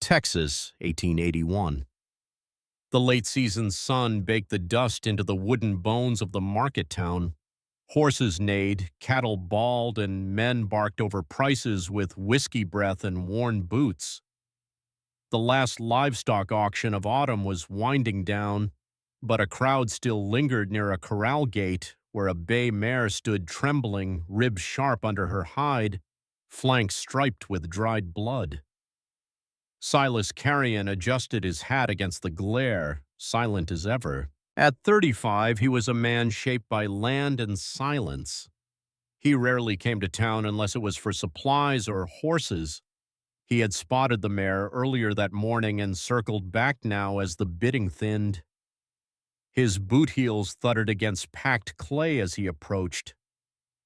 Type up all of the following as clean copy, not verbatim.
Texas, 1881. The late-season sun baked the dust into the wooden bones of the market town. Horses neighed, cattle bawled, and men barked over prices with whiskey breath and worn boots. The last livestock auction of autumn was winding down, but a crowd still lingered near a corral gate where a bay mare stood trembling, ribs sharp under her hide, flanks striped with dried blood. Silas Carrion adjusted his hat against the glare, silent as ever. At 35, he was a man shaped by land and silence. He rarely came to town unless it was for supplies or horses. He had spotted the mare earlier that morning and circled back now as the bidding thinned. His boot heels thudded against packed clay as he approached.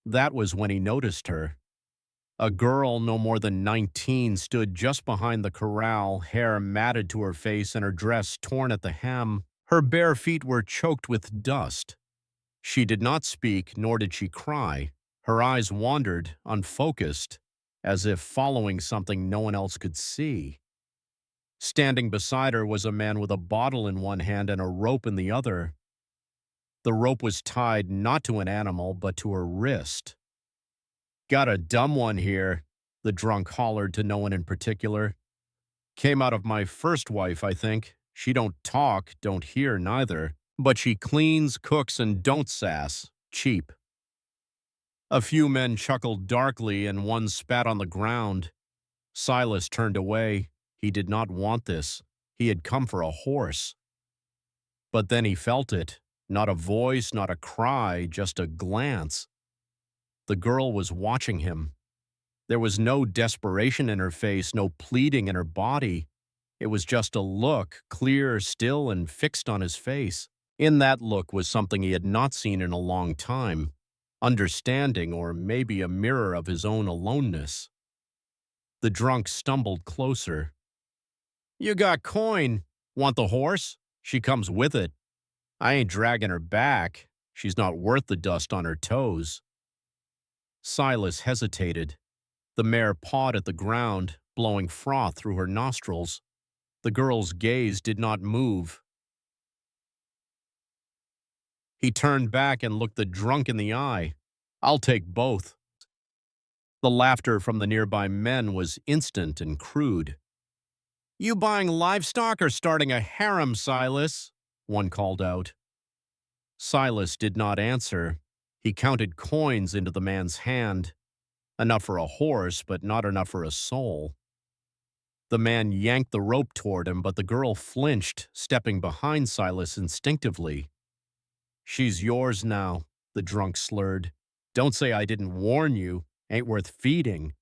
That was when he noticed her. A girl no more than 19 stood just behind the corral, hair matted to her face and her dress torn at the hem. Her bare feet were choked with dust. She did not speak, nor did she cry. Her eyes wandered, unfocused, as if following something no one else could see. Standing beside her was a man with a bottle in one hand and a rope in the other. The rope was tied not to an animal, but to her wrist. "Got a dumb one here," the drunk hollered to no one in particular. "Came out of my first wife, I think. She don't talk, don't hear neither, but she cleans, cooks, and don't sass. Cheap." A few men chuckled darkly and one spat on the ground. Silas turned away. He did not want this. He had come for a horse. But then he felt it. Not a voice, not a cry, just a glance. The girl was watching him. There was no desperation in her face, no pleading in her body. It was just a look, clear, still, and fixed on his face. In that look was something he had not seen in a long time. Understanding, or maybe a mirror of his own aloneness. The drunk stumbled closer. "You got coin. Want the horse? She comes with it. I ain't dragging her back. She's not worth the dust on her toes." Silas hesitated. The mare pawed at the ground, blowing froth through her nostrils. The girl's gaze did not move. He turned back and looked the drunk in the eye. "I'll take both." The laughter from the nearby men was instant and crude. "You buying livestock or starting a harem, Silas?" one called out. Silas did not answer. He counted coins into the man's hand. Enough for a horse, but not enough for a soul. The man yanked the rope toward him, but the girl flinched, stepping behind Silas instinctively. "She's yours now," the drunk slurred. "Don't say I didn't warn you. Ain't worth feeding."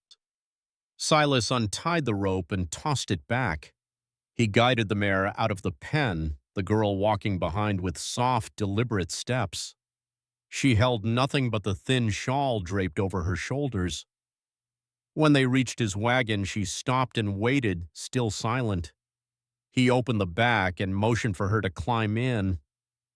Silas untied the rope and tossed it back. He guided the mare out of the pen, the girl walking behind with soft, deliberate steps. She held nothing but the thin shawl draped over her shoulders. When they reached his wagon, she stopped and waited, still silent. He opened the back and motioned for her to climb in.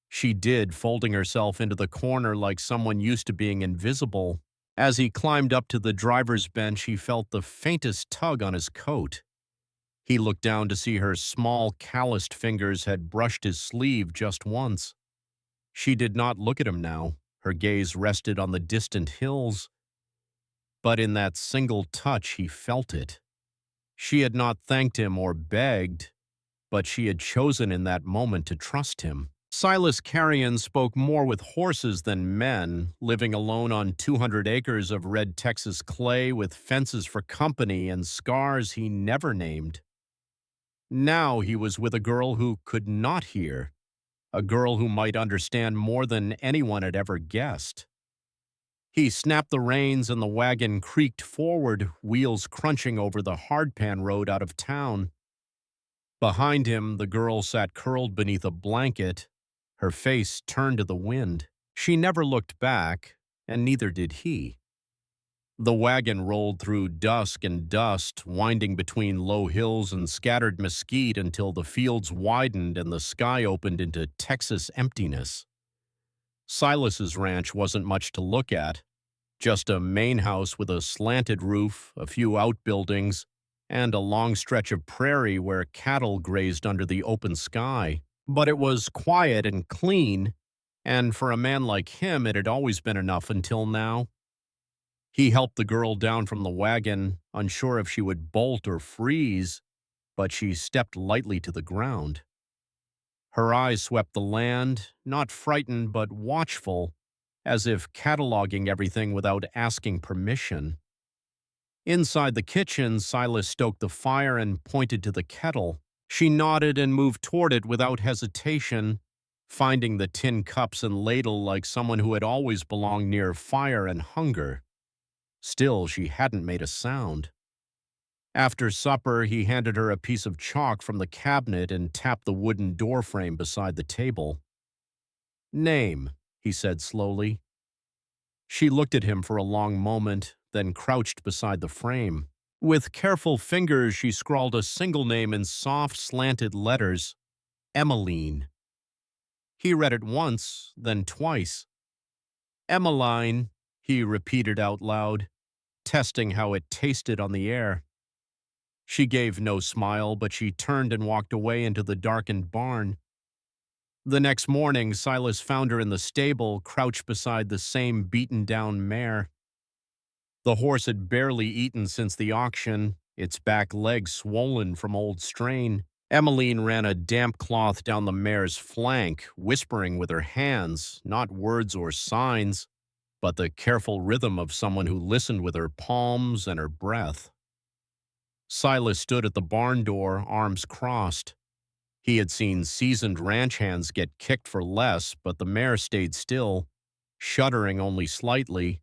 She did, folding herself into the corner like someone used to being invisible. As he climbed up to the driver's bench, he felt the faintest tug on his coat. He looked down to see her small, calloused fingers had brushed his sleeve just once. She did not look at him now. Her gaze rested on the distant hills. But in that single touch, he felt it. She had not thanked him or begged, but she had chosen in that moment to trust him. Silas Carrion spoke more with horses than men, living alone on 200 acres of red Texas clay with fences for company and scars he never named. Now he was with a girl who could not hear, a girl who might understand more than anyone had ever guessed. He snapped the reins and the wagon creaked forward, wheels crunching over the hardpan road out of town. Behind him, the girl sat curled beneath a blanket, her face turned to the wind. She never looked back, and neither did he. The wagon rolled through dusk and dust, winding between low hills and scattered mesquite until the fields widened and the sky opened into Texas emptiness. Silas's ranch wasn't much to look at, just a main house with a slanted roof, a few outbuildings, and a long stretch of prairie where cattle grazed under the open sky. But it was quiet and clean, and for a man like him, it had always been enough until now. He helped the girl down from the wagon, unsure if she would bolt or freeze, but she stepped lightly to the ground. Her eyes swept the land, not frightened but watchful, as if cataloging everything without asking permission. Inside the kitchen, Silas stoked the fire and pointed to the kettle. She nodded and moved toward it without hesitation, finding the tin cups and ladle like someone who had always belonged near fire and hunger. Still, she hadn't made a sound. After supper, he handed her a piece of chalk from the cabinet and tapped the wooden doorframe beside the table. "Name," he said slowly. She looked at him for a long moment, then crouched beside the frame. With careful fingers, she scrawled a single name in soft, slanted letters, Emmeline. He read it once, then twice. "Emmeline," he repeated out loud, testing how it tasted on the air. She gave no smile, but she turned and walked away into the darkened barn. The next morning, Silas found her in the stable, crouched beside the same beaten-down mare. The horse had barely eaten since the auction, its back legs swollen from old strain. Emmeline ran a damp cloth down the mare's flank, whispering with her hands, not words or signs, but the careful rhythm of someone who listened with her palms and her breath. Silas stood at the barn door, arms crossed. He had seen seasoned ranch hands get kicked for less, but the mare stayed still, shuddering only slightly,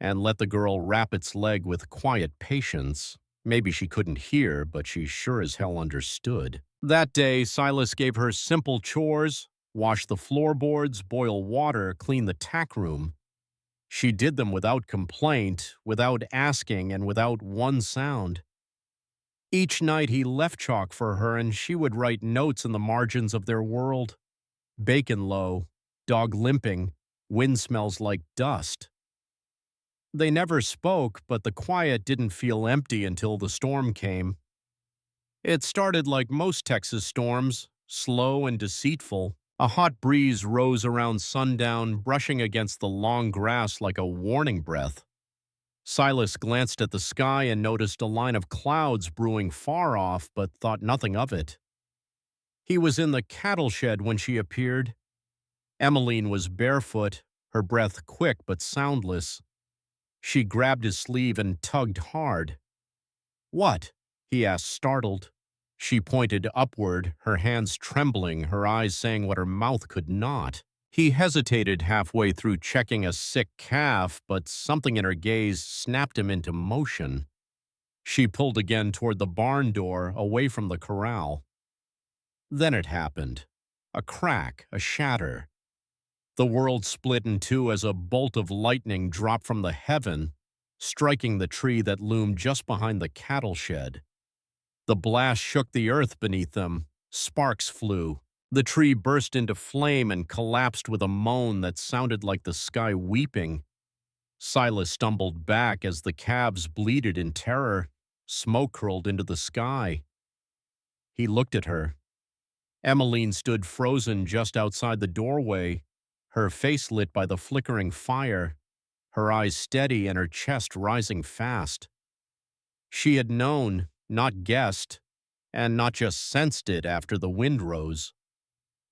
and let the girl wrap its leg with quiet patience. Maybe she couldn't hear, but she sure as hell understood. That day, Silas gave her simple chores: wash the floorboards, boil water, clean the tack room. She did them without complaint, without asking, and without one sound. Each night he left chalk for her, and she would write notes in the margins of their world. Bacon low, dog limping, wind smells like dust. They never spoke, but the quiet didn't feel empty until the storm came. It started like most Texas storms, slow and deceitful. A hot breeze rose around sundown, brushing against the long grass like a warning breath. Silas glanced at the sky and noticed a line of clouds brewing far off, but thought nothing of it. He was in the cattle shed when she appeared. Emmeline was barefoot, her breath quick but soundless. She grabbed his sleeve and tugged hard. "What?" he asked, startled. She pointed upward, her hands trembling, her eyes saying what her mouth could not. He hesitated halfway through checking a sick calf, but something in her gaze snapped him into motion. She pulled again toward the barn door, away from the corral. Then it happened. A crack, a shatter. The world split in two as a bolt of lightning dropped from the heaven, striking the tree that loomed just behind the cattle shed. The blast shook the earth beneath them. Sparks flew. The tree burst into flame and collapsed with a moan that sounded like the sky weeping. Silas stumbled back as the calves bleated in terror. Smoke curled into the sky. He looked at her. Emmeline stood frozen just outside the doorway, her face lit by the flickering fire, her eyes steady and her chest rising fast. She had known, not guessed, and not just sensed it after the wind rose.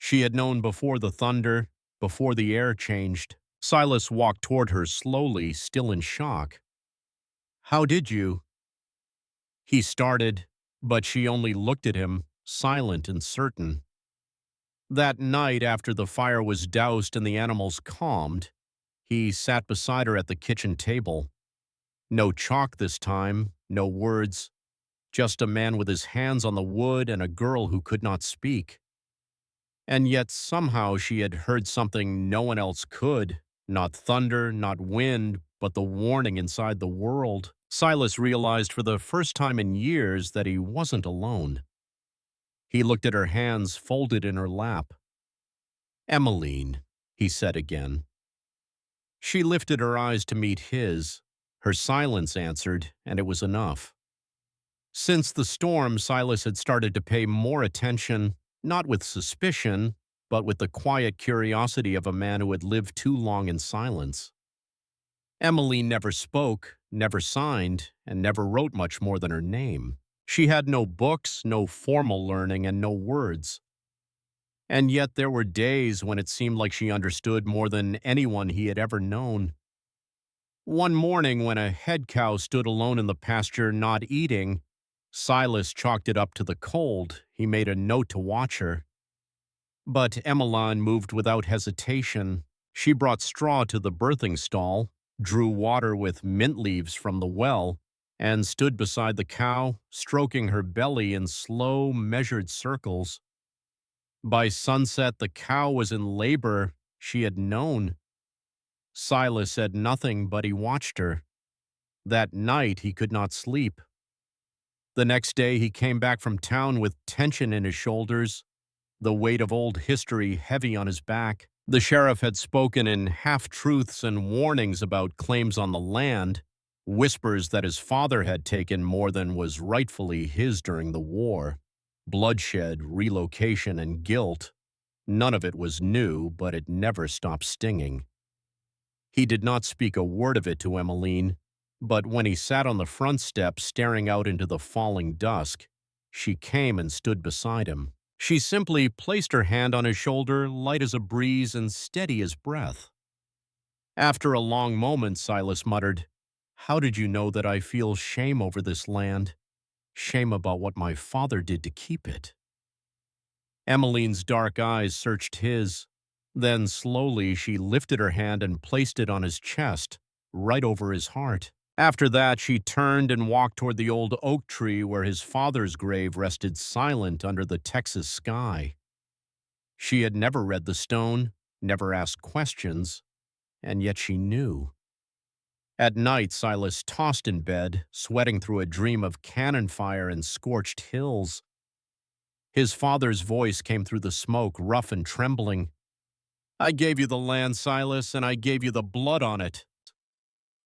She had known before the thunder, before the air changed. Silas walked toward her slowly, still in shock. "How did you?" He started, but she only looked at him, silent and certain. That night, after the fire was doused and the animals calmed, he sat beside her at the kitchen table. No chalk this time, no words, just a man with his hands on the wood and a girl who could not speak. And yet somehow she had heard something no one else could. Not thunder, not wind, but the warning inside the world. Silas realized for the first time in years that he wasn't alone. He looked at her hands folded in her lap. "Emmeline," he said again. She lifted her eyes to meet his. Her silence answered, and it was enough. Since the storm, Silas had started to pay more attention, not with suspicion, but with the quiet curiosity of a man who had lived too long in silence. Emily never spoke, never signed, and never wrote much more than her name. She had no books, no formal learning, and no words. And yet there were days when it seemed like she understood more than anyone he had ever known. One morning, when a head cow stood alone in the pasture not eating, Silas chalked it up to the cold. He made a note to watch her. But Emmeline moved without hesitation. She brought straw to the birthing stall, drew water with mint leaves from the well, and stood beside the cow, stroking her belly in slow, measured circles. By sunset, the cow was in labor. She had known. Silas said nothing, but he watched her. That night, he could not sleep. The next day, he came back from town with tension in his shoulders, the weight of old history heavy on his back. The sheriff had spoken in half-truths and warnings about claims on the land, whispers that his father had taken more than was rightfully his during the war. Bloodshed, relocation, and guilt. None of it was new, but it never stopped stinging. He did not speak a word of it to Emmeline, but when he sat on the front step staring out into the falling dusk, she came and stood beside him. She simply placed her hand on his shoulder, light as a breeze and steady as breath. After a long moment, Silas muttered, "How did you know that I feel shame over this land? Shame about what my father did to keep it?" Emmeline's dark eyes searched his. Then slowly she lifted her hand and placed it on his chest, right over his heart. After that, she turned and walked toward the old oak tree where his father's grave rested silent under the Texas sky. She had never read the stone, never asked questions, and yet she knew. At night, Silas tossed in bed, sweating through a dream of cannon fire and scorched hills. His father's voice came through the smoke, rough and trembling. "I gave you the land, Silas, and I gave you the blood on it."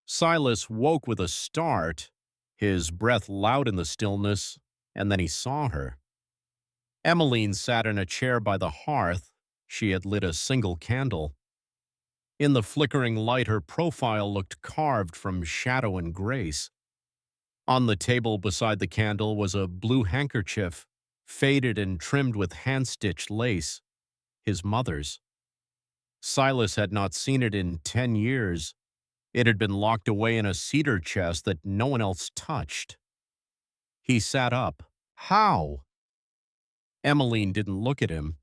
Silas woke with a start, his breath loud in the stillness, and then he saw her. Emmeline sat in a chair by the hearth. She had lit a single candle. In the flickering light, her profile looked carved from shadow and grace. On the table beside the candle was a blue handkerchief, faded and trimmed with hand-stitched lace, his mother's. Silas had not seen it in 10 years. It had been locked away in a cedar chest that no one else touched. He sat up. "How?" Emmeline didn't look at him.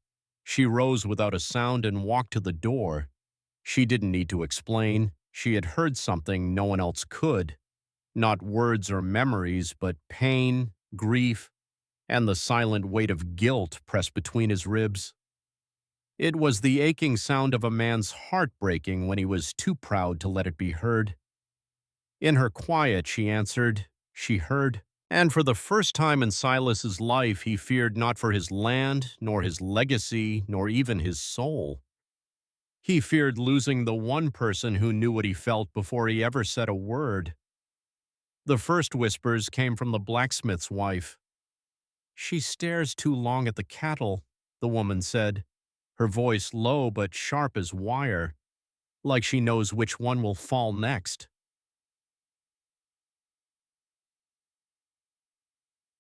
She rose without a sound and walked to the door. She didn't need to explain. She had heard something no one else could. Not words or memories, but pain, grief, and the silent weight of guilt pressed between his ribs. It was the aching sound of a man's heart breaking when he was too proud to let it be heard. In her quiet, she answered, she heard, and for the first time in Silas's life, he feared not for his land, nor his legacy, nor even his soul. He feared losing the one person who knew what he felt before he ever said a word. The first whispers came from the blacksmith's wife. "She stares too long at the cattle," the woman said, her voice low but sharp as wire, like she knows which one will fall next.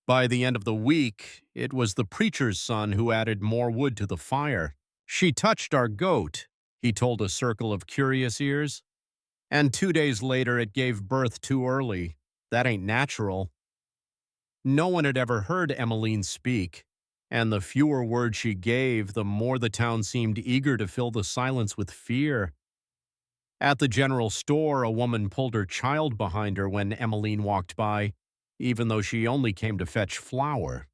By the end of the week, it was the preacher's son who added more wood to the fire. "She touched our goat," he told a circle of curious ears. "And 2 days later it gave birth too early. That ain't natural." No one had ever heard Emmeline speak, and the fewer words she gave, the more the town seemed eager to fill the silence with fear. At the general store, a woman pulled her child behind her when Emmeline walked by, even though she only came to fetch flour.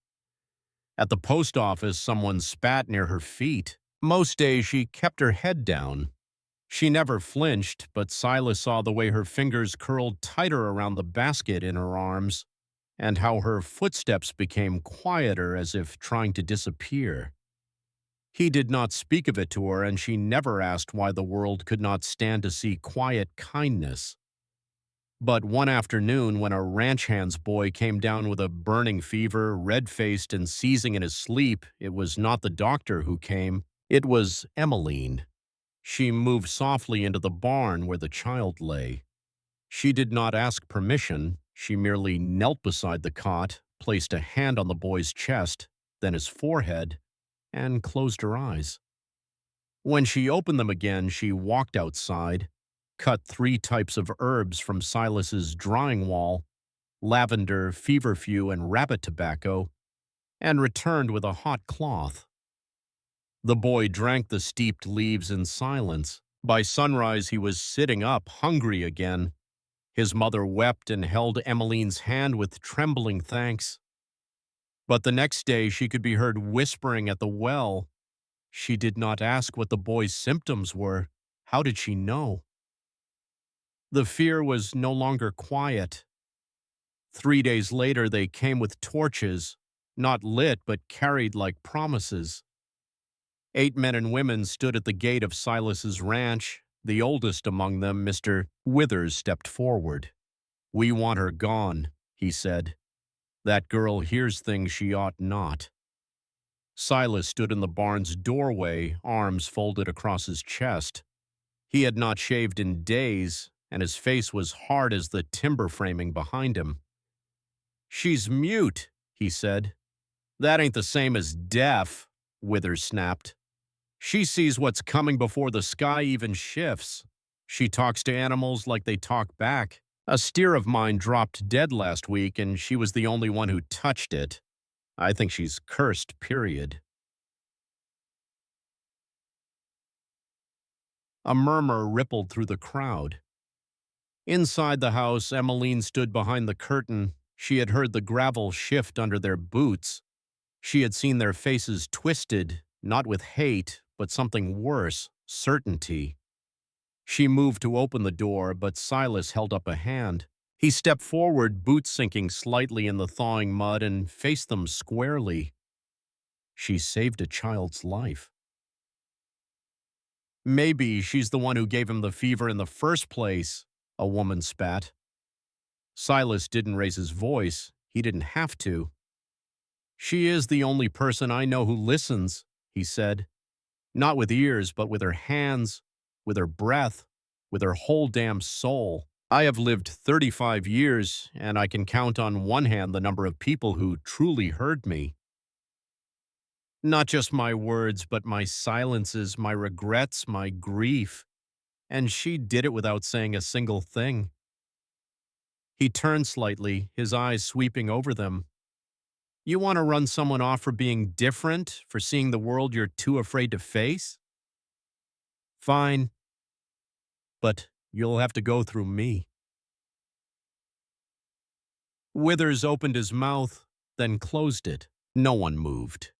At the post office, someone spat near her feet. Most days she kept her head down. She never flinched, but Silas saw the way her fingers curled tighter around the basket in her arms, and how her footsteps became quieter as if trying to disappear. He did not speak of it to her, and she never asked why the world could not stand to see quiet kindness. But one afternoon, when a ranch hand's boy came down with a burning fever, red-faced and seizing in his sleep, it was not the doctor who came. It was Emmeline. She moved softly into the barn where the child lay. She did not ask permission. She merely knelt beside the cot, placed a hand on the boy's chest, then his forehead, and closed her eyes. When she opened them again, she walked outside, cut 3 types of herbs from Silas's drying wall, lavender, feverfew, and rabbit tobacco, and returned with a hot cloth. The boy drank the steeped leaves in silence. By sunrise, he was sitting up, hungry again. His mother wept and held Emmeline's hand with trembling thanks. But the next day she could be heard whispering at the well. She did not ask what the boy's symptoms were. How did she know? The fear was no longer quiet. 3 days later they came with torches, not lit but carried like promises. 8 men and women stood at the gate of Silas's ranch. The oldest among them, Mr. Withers, stepped forward. "We want her gone," he said. "That girl hears things she ought not." Silas stood in the barn's doorway, arms folded across his chest. He had not shaved in days, and his face was hard as the timber framing behind him. "She's mute," he said. "That ain't the same as deaf," Withers snapped. "She sees what's coming before the sky even shifts. She talks to animals like they talk back. A steer of mine dropped dead last week, and she was the only one who touched it. I think she's cursed, period." A murmur rippled through the crowd. Inside the house, Emmeline stood behind the curtain. She had heard the gravel shift under their boots. She had seen their faces twisted, not with hate, but something worse, certainty. She moved to open the door, but Silas held up a hand. He stepped forward, boots sinking slightly in the thawing mud, and faced them squarely. "She saved a child's life." "Maybe she's the one who gave him the fever in the first place," a woman spat. Silas didn't raise his voice. He didn't have to. "She is the only person I know who listens," he said. "Not with ears, but with her hands, with her breath, with her whole damn soul. I have lived 35 years, and I can count on one hand the number of people who truly heard me. Not just my words, but my silences, my regrets, my grief. And she did it without saying a single thing." He turned slightly, his eyes sweeping over them. "You want to run someone off for being different, for seeing the world you're too afraid to face? Fine. But you'll have to go through me." Withers opened his mouth, then closed it. No one moved.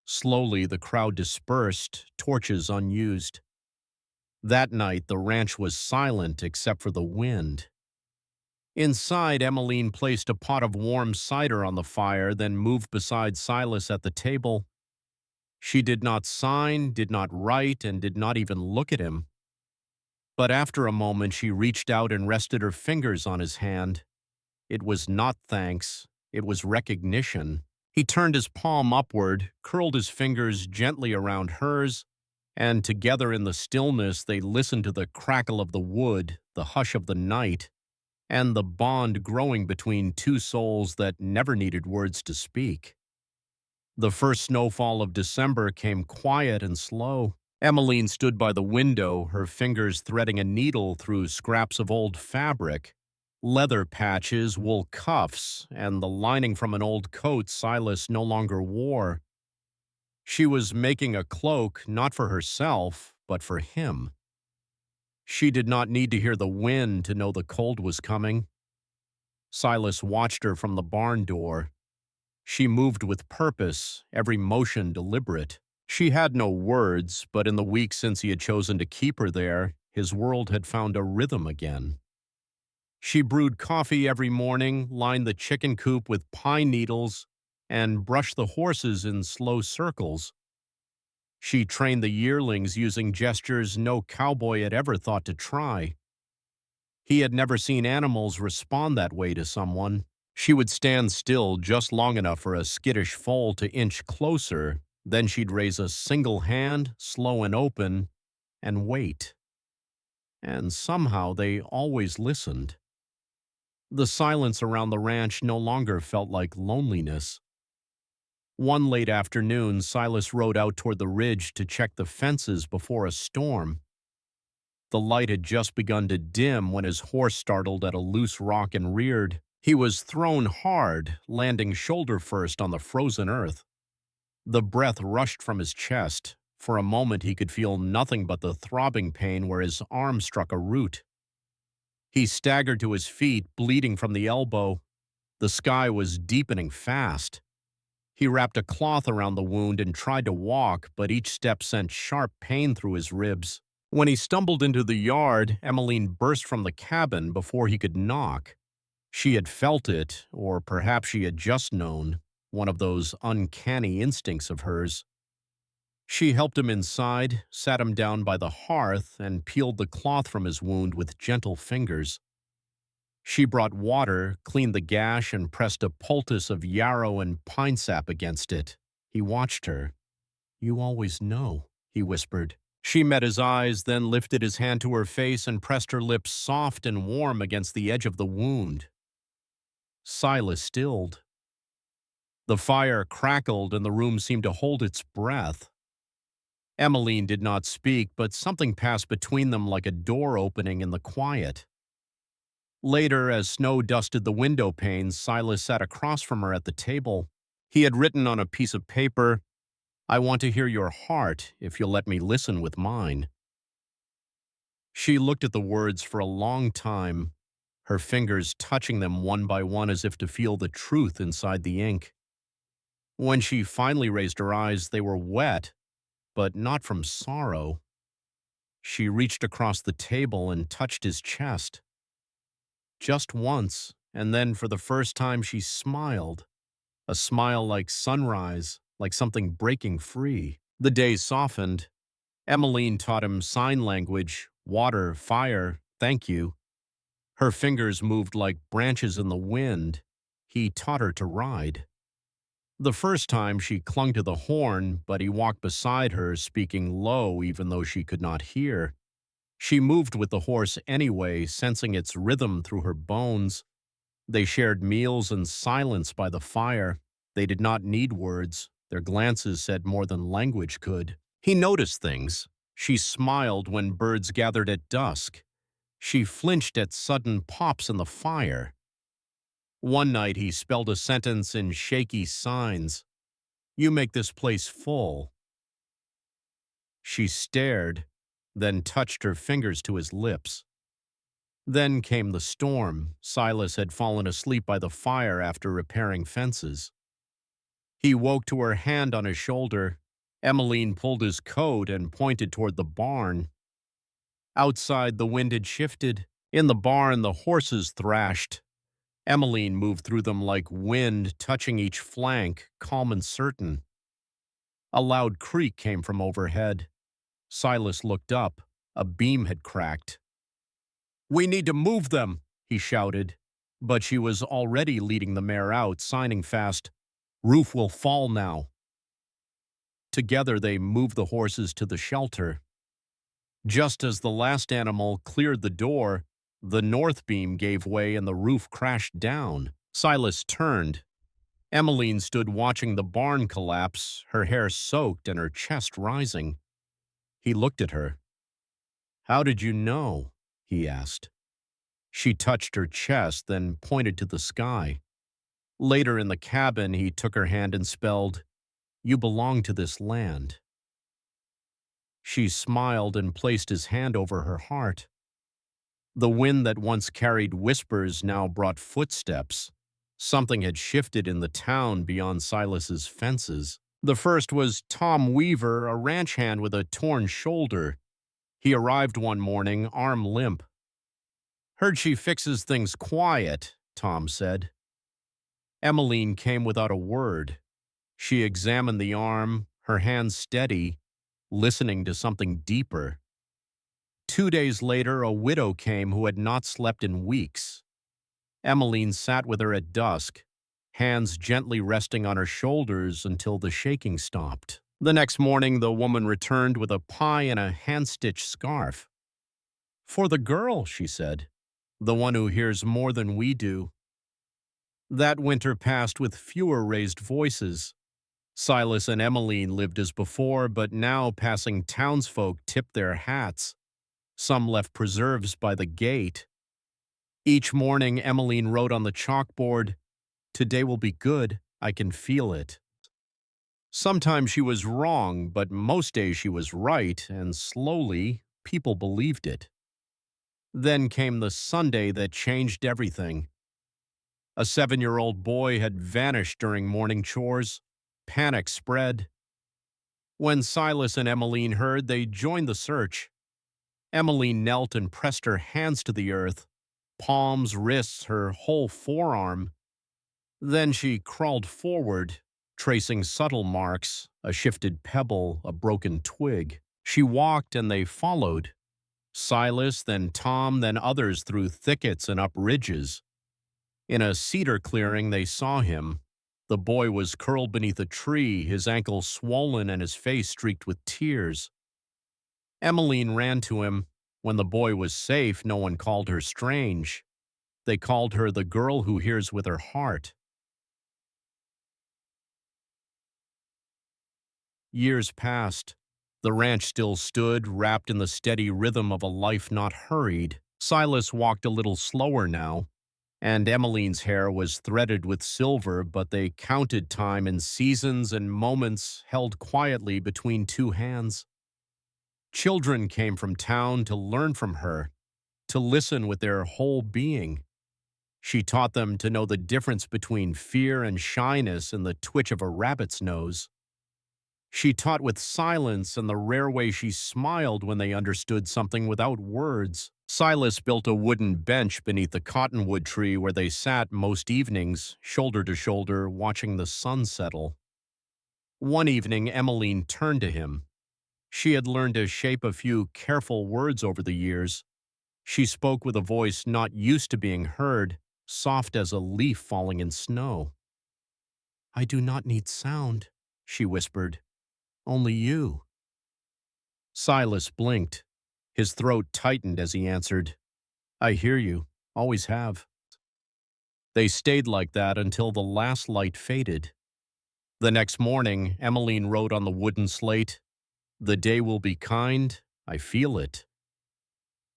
Slowly, the crowd dispersed, torches unused. That night, the ranch was silent except for the wind. Inside, Emmeline placed a pot of warm cider on the fire, then moved beside Silas at the table. She did not sign, did not write, and did not even look at him. But after a moment, she reached out and rested her fingers on his hand. It was not thanks, it was recognition. He turned his palm upward, curled his fingers gently around hers, and together in the stillness they listened to the crackle of the wood, the hush of the night, and the bond growing between two souls that never needed words to speak. The first snowfall of December came quiet and slow. Emmeline stood by the window, her fingers threading a needle through scraps of old fabric, leather patches, wool cuffs, and the lining from an old coat Silas no longer wore. She was making a cloak not for herself, but for him. She did not need to hear the wind to know the cold was coming. Silas watched her from the barn door. She moved with purpose, every motion deliberate. She had no words, but in the weeks since he had chosen to keep her there, his world had found a rhythm again. She brewed coffee every morning, lined the chicken coop with pine needles, and brushed the horses in slow circles. She trained the yearlings using gestures no cowboy had ever thought to try. He had never seen animals respond that way to someone. She would stand still just long enough for a skittish foal to inch closer, then she'd raise a single hand, slow and open, and wait. And somehow they always listened. The silence around the ranch no longer felt like loneliness. One late afternoon, Silas rode out toward the ridge to check the fences before a storm. The light had just begun to dim when his horse startled at a loose rock and reared. He was thrown hard, landing shoulder first on the frozen earth. The breath rushed from his chest. For a moment he could feel nothing but the throbbing pain where his arm struck a root. He staggered to his feet, bleeding from the elbow. The sky was deepening fast. He wrapped a cloth around the wound and tried to walk, but each step sent sharp pain through his ribs. When he stumbled into the yard, Emmeline burst from the cabin before he could knock. She had felt it, or perhaps she had just known, one of those uncanny instincts of hers. She helped him inside, sat him down by the hearth, and peeled the cloth from his wound with gentle fingers. She brought water, cleaned the gash, and pressed a poultice of yarrow and pine sap against it. He watched her. "You always know," he whispered. She met his eyes, then lifted his hand to her face and pressed her lips soft and warm against the edge of the wound. Silas stilled. The fire crackled and the room seemed to hold its breath. Emmeline did not speak, but something passed between them like a door opening in the quiet. Later, as snow dusted the window panes, Silas sat across from her at the table. He had written on a piece of paper, "I want to hear your heart if you'll let me listen with mine." She looked at the words for a long time, her fingers touching them one by one as if to feel the truth inside the ink. When she finally raised her eyes, they were wet, but not from sorrow. She reached across the table and touched his chest. Just once, and then for the first time she smiled, a smile like sunrise, like something breaking free. The day softened. Emmeline taught him sign language, water, fire, thank you. Her fingers moved like branches in the wind. He taught her to ride. The first time she clung to the horn, but he walked beside her, speaking low even though she could not hear. She moved with the horse anyway, sensing its rhythm through her bones. They shared meals in silence by the fire. They did not need words. Their glances said more than language could. He noticed things. She smiled when birds gathered at dusk. She flinched at sudden pops in the fire. One night he spelled a sentence in shaky signs. "You make this place full." She stared, then touched her fingers to his lips. Then came the storm. Silas had fallen asleep by the fire after repairing fences. He woke to her hand on his shoulder. Emmeline pulled his coat and pointed toward the barn. Outside, the wind had shifted. In the barn, the horses thrashed. Emmeline moved through them like wind, touching each flank, calm and certain. A loud creak came from overhead. Silas looked up. A beam had cracked. "We need to move them," he shouted. But she was already leading the mare out, signing fast, "Roof will fall now." Together they moved the horses to the shelter. Just as the last animal cleared the door, the north beam gave way and the roof crashed down. Silas turned. Emmeline stood watching the barn collapse, her hair soaked and her chest rising. He looked at her. "How did you know?" he asked. She touched her chest, then pointed to the sky. Later in the cabin, he took her hand and spelled, "You belong to this land." She smiled and placed his hand over her heart. The wind that once carried whispers now brought footsteps. Something had shifted in the town beyond Silas's fences. The first was Tom Weaver, a ranch hand with a torn shoulder. He arrived one morning, arm limp. "Heard she fixes things quiet," Tom said. Emmeline came without a word. She examined the arm, her hand steady, listening to something deeper. 2 days later, a widow came who had not slept in weeks. Emmeline sat with her at dusk, hands gently resting on her shoulders until the shaking stopped. The next morning, the woman returned with a pie and a hand-stitched scarf. "For the girl," she said, "the one who hears more than we do." That winter passed with fewer raised voices. Silas and Emmeline lived as before, but now passing townsfolk tipped their hats. Some left preserves by the gate. Each morning, Emmeline wrote on the chalkboard, "Today will be good, I can feel it." Sometimes she was wrong, but most days she was right, and slowly, people believed it. Then came the Sunday that changed everything. A 7-year-old boy had vanished during morning chores. Panic spread. When Silas and Emmeline heard, they joined the search. Emmeline knelt and pressed her hands to the earth, palms, wrists, her whole forearm. Then she crawled forward, tracing subtle marks, a shifted pebble, a broken twig. She walked and they followed. Silas, then Tom, then others through thickets and up ridges. In a cedar clearing, they saw him. The boy was curled beneath a tree, his ankles swollen and his face streaked with tears. Emmeline ran to him. When the boy was safe, no one called her strange. They called her the girl who hears with her heart. Years passed. The ranch still stood, wrapped in the steady rhythm of a life not hurried. Silas walked a little slower now, and Emmeline's hair was threaded with silver, but they counted time in seasons and moments held quietly between two hands. Children came from town to learn from her, to listen with their whole being. She taught them to know the difference between fear and shyness in the twitch of a rabbit's nose. She taught with silence and the rare way she smiled when they understood something without words. Silas built a wooden bench beneath the cottonwood tree where they sat most evenings, shoulder to shoulder, watching the sun settle. One evening, Emmeline turned to him. She had learned to shape a few careful words over the years. She spoke with a voice not used to being heard, soft as a leaf falling in snow. "I do not need sound," she whispered. "Only you." Silas blinked. His throat tightened as he answered, "I hear you, always have." They stayed like that until the last light faded. The next morning, Emmeline wrote on the wooden slate, "The day will be kind, I feel it."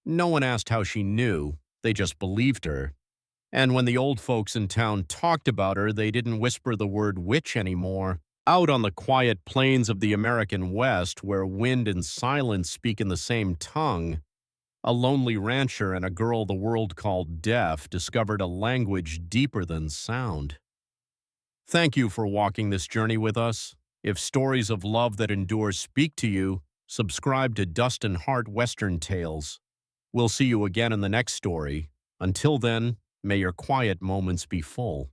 No one asked how she knew, they just believed her. And when the old folks in town talked about her, they didn't whisper the word witch anymore. Out on the quiet plains of the American West, where wind and silence speak in the same tongue, a lonely rancher and a girl the world called deaf discovered a language deeper than sound. Thank you for walking this journey with us. If stories of love that endure speak to you, subscribe to Dust and Heart Western Tales. We'll see you again in the next story. Until then, may your quiet moments be full.